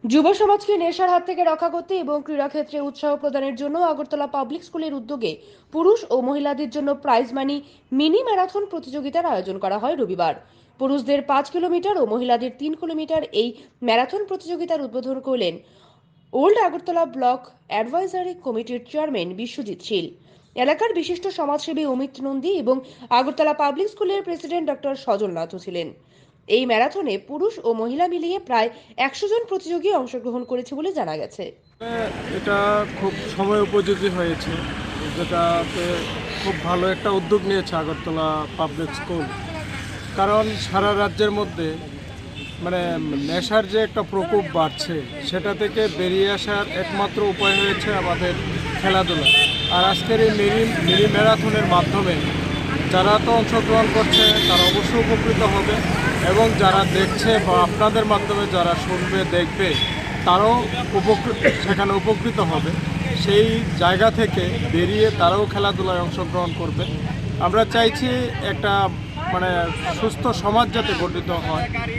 যুব সমাজকে নেশার হাত থেকে রক্ষা করতে এবং ক্রীড়াক্ষেত্রে উৎসাহ প্রদানের জন্য আগরতলা পাবলিক স্কুলের উদ্যোগে পুরুষ ও মহিলাদের জন্য প্রাইজ মানি মিনি ম্যারাথন প্রতিযোগিতার আয়োজন করা হয় রবিবার। পুরুষদের 5 কিলোমিটার ও মহিলাদের 3 কিলোমিটার এই ম্যারাথন প্রতিযোগিতার উদ্বোধন করলেন ওল্ড আগরতলা ব্লক অ্যাডভাইজারি কমিটির চেয়ারম্যান বিশ্বজিৎ শীল। এলাকার বিশিষ্ট সমাজসেবী অমিত নন্দী এবং আগরতলা পাবলিক স্কুলের প্রেসিডেন্ট ডক্টর সজল নাথও ছিলেন। এই ম্যারাথনে পুরুষ ও মহিলা মিলিয়ে প্রায় 100 জন প্রতিযোগী অংশগ্রহণ করেছে বলে জানা গেছে। এটা খুব সময় উপযোগী হয়েছে, যেটাতে খুব ভালো একটা উদ্যোগ নিয়েছে আগরতলা পাবলিক স্কুল। কারণ সারা রাজ্যের মধ্যে নেশার যে একটা প্রকোপ বাড়ছে, সেটা থেকে বেরিয়ে আসার একমাত্র উপায় হয়েছে আমাদের খেলাধুলা। আর আজকের এই মিনি ম্যারাথনের মাধ্যমে যারা তো অংশগ্রহণ করছে তারা অবশ্যই উপকৃত হবে, এবং যারা দেখছে বা আপনাদের মাধ্যমে যারা শুনবে দেখবে তারাও সেখানে উপকৃত হবে। সেই জায়গা থেকে বেরিয়ে তারাও খেলাধুলায় অংশগ্রহণ করবে। আমরা চাইছি একটা সুস্থ সমাজ যাতে গঠিত হয়।